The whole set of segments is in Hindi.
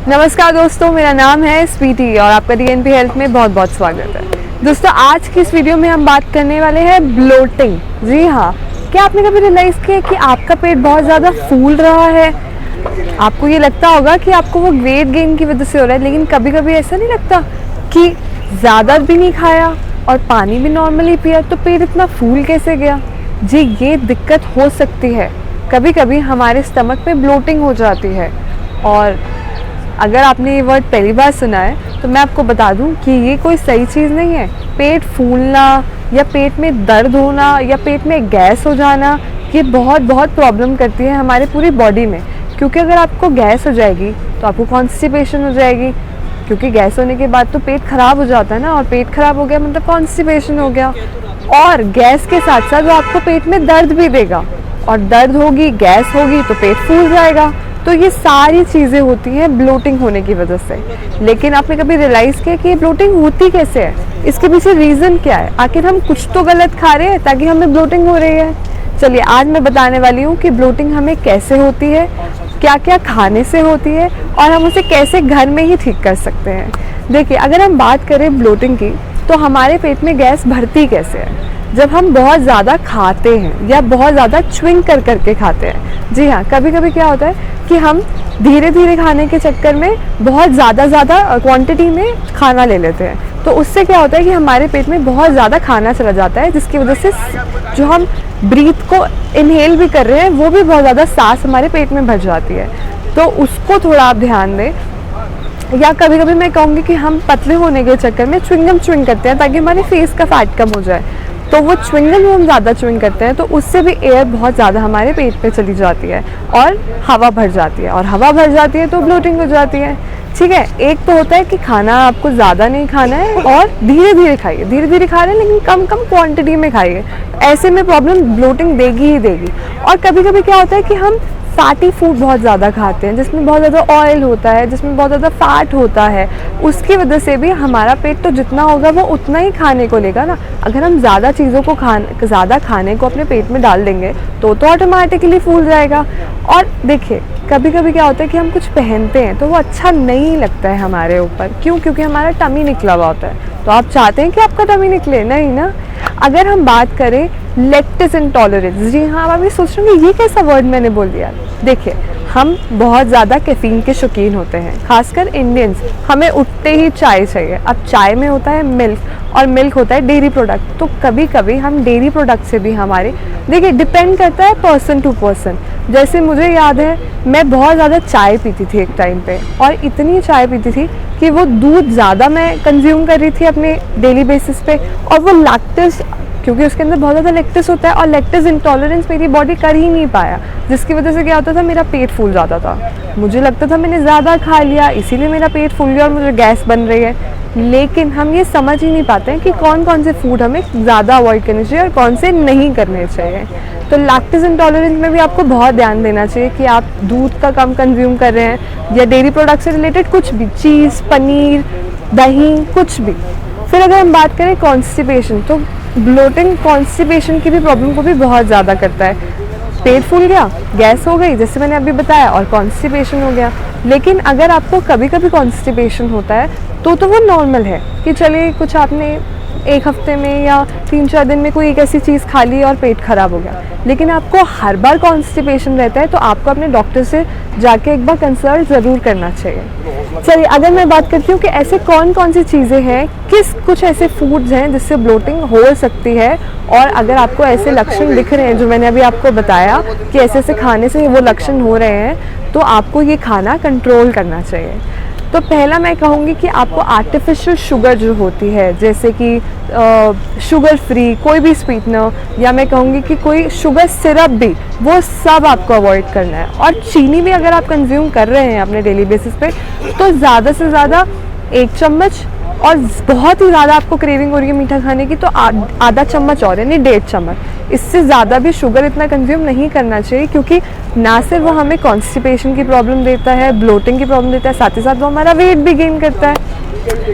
नमस्कार दोस्तों, मेरा नाम है स्वीटी और आपका डीएनपी हेल्थ में बहुत बहुत स्वागत है। दोस्तों, आज की इस वीडियो में हम बात करने वाले हैं ब्लोटिंग। जी हाँ, क्या आपने कभी रियलाइज़ किया कि आपका पेट बहुत ज़्यादा फूल रहा है? आपको ये लगता होगा कि आपको वो वेट गेन की वजह से हो रहा है, लेकिन कभी कभी ऐसा नहीं लगता कि ज़्यादा भी नहीं खाया और पानी भी नॉर्मली पिया तो पेट इतना फूल कैसे गया? जी, ये दिक्कत हो सकती है। कभी कभी हमारे स्टमक में ब्लोटिंग हो जाती है और अगर आपने ये वर्ड पहली बार सुना है तो मैं आपको बता दूं कि ये कोई सही चीज़ नहीं है। पेट फूलना या पेट में दर्द होना या पेट में गैस हो जाना, ये बहुत बहुत प्रॉब्लम करती है हमारे पूरी बॉडी में। क्योंकि अगर आपको गैस हो जाएगी तो आपको कॉन्स्टिपेशन हो जाएगी, क्योंकि गैस होने के बाद तो पेट खराब हो जाता है ना, और पेट खराब हो गया मतलब कॉन्स्टिपेशन हो गया। और गैस के साथ साथ वो आपको पेट में दर्द भी देगा, और दर्द होगी, गैस होगी तो पेट फूल जाएगा। तो ये सारी चीज़ें होती हैं ब्लोटिंग होने की वजह से। लेकिन आपने कभी रियलाइज़ किया कि ये ब्लोटिंग होती कैसे है? इसके पीछे रीज़न क्या है? आखिर हम कुछ तो गलत खा रहे हैं ताकि हमें ब्लोटिंग हो रही है। चलिए, आज मैं बताने वाली हूँ कि ब्लोटिंग हमें कैसे होती है, क्या क्या खाने से होती है और हम उसे कैसे घर में ही ठीक कर सकते हैं। देखिए, अगर हम बात करें ब्लोटिंग की तो हमारे पेट में गैस भरती कैसे है? जब हम बहुत ज़्यादा खाते हैं या बहुत ज़्यादा च्विंग कर करके खाते हैं। जी हाँ, कभी कभी क्या होता है कि हम धीरे धीरे खाने के चक्कर में बहुत ज़्यादा क्वांटिटी में खाना ले लेते हैं, तो उससे क्या होता है कि हमारे पेट में बहुत ज़्यादा खाना चला जाता है, जिसकी वजह से जो हम ब्रीथ को इनहेल भी कर रहे हैं वो भी बहुत ज़्यादा सांस हमारे पेट में भर जाती है। तो उसको थोड़ा आप ध्यान दें। या कभी कभी मैं कहूँगी कि हम पतले होने के चक्कर में च्विंग करते हैं ताकि हमारे फेस का फैट कम हो जाए। तो वो च्विंगम हम ज़्यादा च्विंग करते हैं तो उससे भी एयर बहुत ज़्यादा हमारे पेट पे चली जाती है और हवा भर जाती है, और हवा भर जाती है तो ब्लोटिंग हो जाती है। ठीक है, एक तो होता है कि खाना आपको ज़्यादा नहीं खाना है और धीरे धीरे खाइए। धीरे धीरे खा रहे हैं लेकिन कम कम क्वांटिटी में खाइए, ऐसे में प्रॉब्लम ब्लोटिंग देगी ही देगी। और कभी कभी क्या होता है कि हम फैटी फूड बहुत ज़्यादा खाते हैं, जिसमें बहुत ज़्यादा ऑयल होता है, जिसमें बहुत ज़्यादा फैट होता है। उसकी वजह से भी हमारा पेट तो जितना होगा वो उतना ही खाने को लेगा ना। अगर हम ज़्यादा चीज़ों को ज़्यादा खाने को अपने पेट में डाल देंगे तो ऑटोमेटिकली फूल जाएगा। और देखिए, कभी कभी क्या होता है कि हम कुछ पहनते हैं तो वो अच्छा नहीं लगता है हमारे ऊपर। क्यों? क्योंकि हमारा टमी निकला हुआ होता है। तो आप चाहते हैं कि आपका टमी निकले? नहीं ना। अगर हम बात करें लैक्टोज इंटॉलरेंस, जी हाँ, आप अभी सोच रहे होंगे ये कैसा वर्ड मैंने बोल दिया। देखिए, हम बहुत ज़्यादा कैफीन के शौकीन होते हैं, खासकर इंडियंस। हमें उठते ही चाय चाहिए। अब चाय में होता है मिल्क, और मिल्क होता है डेयरी प्रोडक्ट। तो कभी कभी हम डेयरी प्रोडक्ट से भी हमारे, देखिए डिपेंड करता है पर्सन टू पर्सन। जैसे मुझे याद है, मैं बहुत ज़्यादा चाय पीती थी एक टाइम पे, और इतनी चाय पीती थी कि वो दूध ज़्यादा मैं कंज्यूम कर रही थी अपने डेली बेसिस पे, और वो लैक्टोज, क्योंकि उसके अंदर बहुत ज़्यादा लैक्टोज होता है, और लैक्टोज इंटॉलरेंस मेरी बॉडी कर ही नहीं पाया, जिसकी वजह से क्या होता था, मेरा पेट फूल जाता था। मुझे लगता था मैंने ज़्यादा खा लिया इसीलिए मेरा पेट फूल गया और मुझे गैस बन रही है। लेकिन हम ये समझ ही नहीं पाते हैं कि कौन कौन से फूड हमें ज़्यादा अवॉइड करने चाहिए और कौन से नहीं करने चाहिए। तो लैक्टोज इंटॉलरेंस में भी आपको बहुत ध्यान देना चाहिए कि आप दूध का कम कंज्यूम कर रहे हैं या डेयरी प्रोडक्ट से रिलेटेड कुछ भी, चीज़, पनीर, दही, कुछ भी। फिर अगर हम बात करें कॉन्स्टिपेशन, तो ब्लोटिंग कॉन्स्टिपेशन की भी प्रॉब्लम को भी बहुत ज़्यादा करता है। पेट फूल गया, गैस हो गई जैसे मैंने अभी बताया, और कॉन्स्टिपेशन हो गया। लेकिन अगर आपको कभी कभी कॉन्स्टिपेशन होता है तो वो नॉर्मल है कि चलिए कुछ आपने एक हफ्ते में या 3-4 दिन में कोई एक ऐसी चीज़ खा ली और पेट खराब हो गया। लेकिन आपको हर बार कॉन्स्टिपेशन रहता है तो आपको अपने डॉक्टर से जाके एक बार कंसल्ट ज़रूर करना चाहिए। चलिए, अगर मैं बात करती हूँ कि ऐसे कौन कौन सी चीज़ें हैं, कुछ ऐसे फूड्स हैं जिससे ब्लोटिंग हो सकती है, और अगर आपको ऐसे लक्षण दिख रहे हैं जो मैंने अभी आपको बताया कि ऐसे ऐसे खाने से वो लक्षण हो रहे हैं, तो आपको ये खाना कंट्रोल करना चाहिए। तो पहला मैं कहूँगी कि आपको आर्टिफिशियल शुगर जो होती है, जैसे कि शुगर फ्री कोई भी स्वीटनर, या मैं कहूँगी कि कोई शुगर सिरप भी, वो सब आपको अवॉइड करना है। और चीनी भी अगर आप कंज्यूम कर रहे हैं अपने डेली बेसिस पे तो ज़्यादा से ज़्यादा 1 चम्मच, और बहुत ही ज़्यादा आपको क्रेविंग हो रही है मीठा खाने की तो आधा चम्मच और, यानी 1.5 चम्मच। इससे ज़्यादा भी शुगर इतना कंज्यूम नहीं करना चाहिए, क्योंकि ना सिर्फ वो हमें कॉन्स्टिपेशन की प्रॉब्लम देता है, ब्लोटिंग की प्रॉब्लम देता है, साथ ही साथ वो हमारा वेट भी गेन करता है।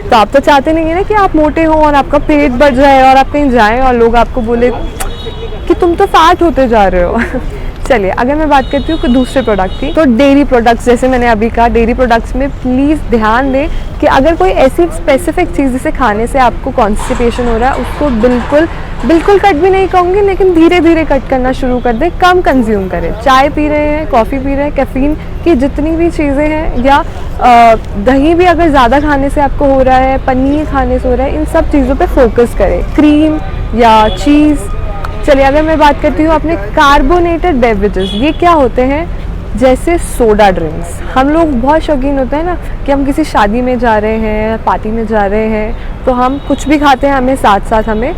तो आप तो चाहते नहीं है ना कि आप मोटे हो और आपका पेट बढ़ जाए और आप कहीं जाएं और लोग आपको बोले कि तुम तो फैट होते जा रहे हो। चलिए अगर मैं बात करती हूँ दूसरे प्रोडक्ट की, तो डेयरी प्रोडक्ट्स, जैसे मैंने अभी कहा डेयरी प्रोडक्ट्स में प्लीज़ ध्यान दें कि अगर कोई ऐसी स्पेसिफिक चीज़ जिसे खाने से आपको कॉन्स्टिपेशन हो रहा है उसको बिल्कुल कट भी नहीं कहूँगी, लेकिन धीरे धीरे कट करना शुरू कर दें, कम कंज्यूम करें। चाय पी रहे हैं, कॉफ़ी पी रहे हैं, कैफ़ीन की जितनी भी चीज़ें हैं, या दही भी अगर ज़्यादा खाने से आपको हो रहा है, पनीर खाने से हो रहा है, इन सब चीज़ों पे फोकस करें, क्रीम या चीज़। चलिए अगर मैं बात करती हूँ अपने कार्बोनेटेड बेवरेजेस, ये क्या होते हैं, जैसे सोडा ड्रिंक्स। हम लोग बहुत शौकीन होते हैं ना कि हम किसी शादी में जा रहे हैं, पार्टी में जा रहे हैं, तो हम कुछ भी खाते हैं, हमें साथ साथ हमें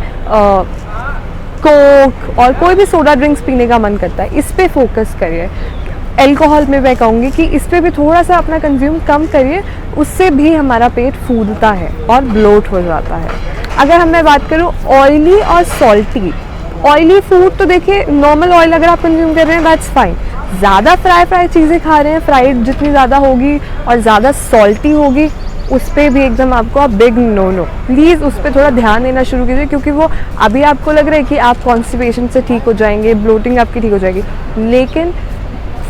कोक और कोई भी सोडा ड्रिंक्स पीने का मन करता है। इस पे फोकस करिए। अल्कोहल में मैं कहूँगी कि इस पे भी थोड़ा सा अपना कंज्यूम कम करिए, उससे भी हमारा पेट फूलता है और ब्लोट हो जाता है। अगर मैं बात करूँ ऑयली और सॉल्टी, ऑयली फूड तो देखिए नॉर्मल ऑयल अगर आप कंज्यूम कर रहे हैं दैट्स फाइन। ज़्यादा फ्राई चीज़ें खा रहे हैं, फ्राइड जितनी ज़्यादा होगी और ज़्यादा सॉल्टी होगी, उस पर भी एकदम आपको बिग नो। प्लीज़ उस पर थोड़ा ध्यान देना शुरू कीजिए, क्योंकि वो अभी आपको लग रहा है कि आप कॉन्स्टिपेशन से ठीक हो जाएंगे, ब्लोटिंग आपकी ठीक हो जाएगी, लेकिन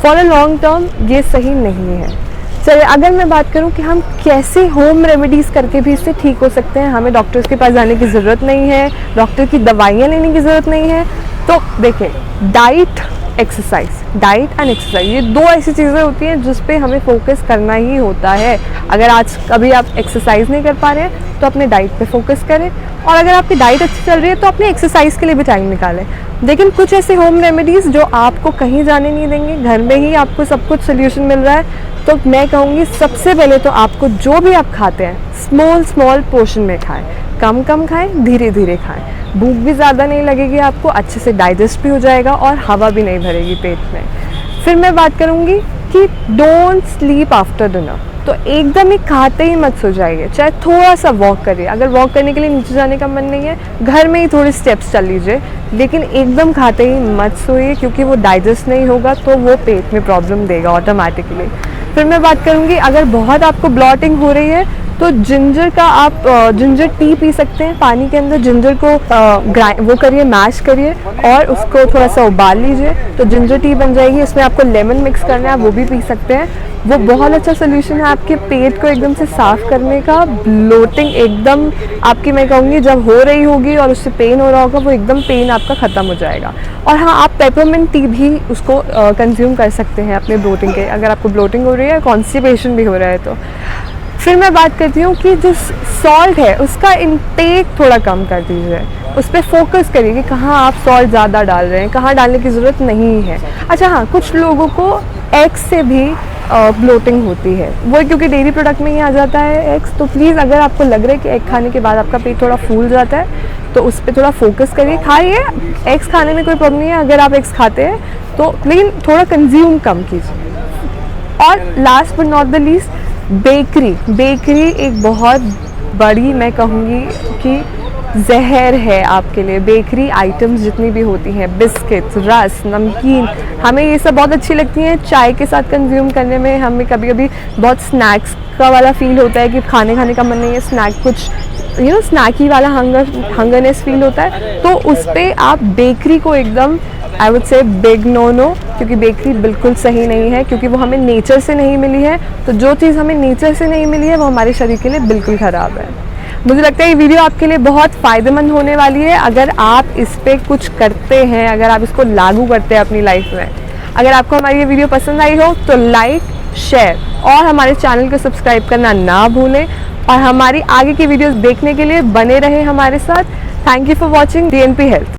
फॉर अ लॉन्ग टर्म ये सही नहीं है। चलिए अगर मैं बात करूं कि हम कैसे होम रेमेडीज़ करके भी इससे ठीक हो सकते हैं, हमें डॉक्टर्स के पास जाने की ज़रूरत नहीं है, डॉक्टर की दवाइयाँ लेने की ज़रूरत नहीं है। तो देखिए डाइट एंड एक्सरसाइज, ये दो ऐसी चीज़ें होती हैं जिस पे हमें फोकस करना ही होता है। अगर आज कभी आप एक्सरसाइज नहीं कर पा रहे हैं तो अपने डाइट पे फोकस करें, और अगर आपकी डाइट अच्छी चल रही है तो अपने एक्सरसाइज के लिए भी टाइम निकालें। लेकिन कुछ ऐसे होम रेमेडीज़ जो आपको कहीं जाने नहीं देंगे, घर में ही आपको सब कुछ सोल्यूशन मिल रहा है, तो मैं कहूँगी सबसे पहले तो आपको जो भी आप खाते हैं स्मॉल पोर्शन में खाएं, कम खाएं, धीरे धीरे खाएं। भूख भी ज़्यादा नहीं लगेगी आपको, अच्छे से डाइजेस्ट भी हो जाएगा और हवा भी नहीं भरेगी पेट में। फिर मैं बात करूँगी कि डोंट स्लीप आफ्टर डिनर, तो एकदम ही खाते ही मत सो जाइए, चाहे थोड़ा सा वॉक करिए। अगर वॉक करने के लिए नीचे जाने का मन नहीं है, घर में ही थोड़े स्टेप्स चल लीजिए, लेकिन एकदम खाते ही मत सोइए, क्योंकि वो डाइजेस्ट नहीं होगा तो वो पेट में प्रॉब्लम देगा ऑटोमेटिकली। फिर मैं बात करूँगी अगर बहुत आपको ब्लॉटिंग हो रही है तो जिंजर का आप जिंजर टी पी सकते हैं। पानी के अंदर जिंजर को वो करिए, मैश करिए और उसको थोड़ा सा उबाल लीजिए, तो जिंजर टी बन जाएगी। इसमें आपको लेमन मिक्स करना है, वो भी पी सकते हैं। वो बहुत अच्छा सोल्यूशन है आपके पेट को एकदम से साफ़ करने का। ब्लोटिंग एकदम आपकी, मैं कहूँगी जब हो रही होगी और उससे पेन हो रहा होगा, वो एकदम पेन आपका ख़त्म हो जाएगा। और हाँ, आप पेपरमिंट टी भी उसको कंज्यूम कर सकते हैं अपने ब्लोटिंग के, अगर आपको ब्लोटिंग हो रही है, कॉन्स्टिपेशन भी हो रहा है तो। फिर मैं बात करती हूँ कि जो सॉल्ट है उसका इंटेक थोड़ा कम कर दीजिए, उस पर फोकस करिए कि कहाँ आप सॉल्ट ज़्यादा डाल रहे हैं, कहाँ डालने की ज़रूरत नहीं है। अच्छा हाँ, कुछ लोगों को एग्स से भी ब्लोटिंग होती है, वो क्योंकि डेयरी प्रोडक्ट में ही आ जाता है एग्स। तो प्लीज़ अगर आपको लग रहा है कि एग खाने के बाद आपका पेट थोड़ा फूल जाता है तो उस पर थोड़ा फोकस करिए। खाइए, एग्स खाने में कोई प्रॉब्लम नहीं है अगर आप एग्स खाते हैं तो, लेकिन थोड़ा कंज्यूम कम कीजिए। और last but not the least, bakery एक बहुत बड़ी, मैं कहूँगी कि जहर है आपके लिए। बेकरी आइटम्स जितनी भी होती हैं, बिस्किट्स, रस, नमकीन, हमें ये सब बहुत अच्छी लगती हैं चाय के साथ कंज्यूम करने में। हमें कभी कभी बहुत स्नैक्स का वाला फील होता है कि खाने का मन नहीं है, स्नैक कुछ स्नैकी वाला हंगरनेस फील होता है, तो उस पर आप बेकरी को एकदम I would say big no, क्योंकि बेकरी बिल्कुल सही नहीं है, क्योंकि वो हमें नेचर से नहीं मिली है। तो जो चीज़ हमें नेचर से नहीं मिली है वो हमारे शरीर के लिए बिल्कुल ख़राब है। मुझे लगता है ये वीडियो आपके लिए बहुत फ़ायदेमंद होने वाली है अगर आप इस पर कुछ करते हैं, अगर आप इसको लागू करते हैं अपनी लाइफ में। अगर आपको हमारी ये वीडियो पसंद आई हो तो लाइक, शेयर और हमारे चैनल को सब्सक्राइब करना ना भूलें, और हमारी आगे की वीडियोस देखने के लिए बने रहें हमारे साथ। Thank you for watching DNP health.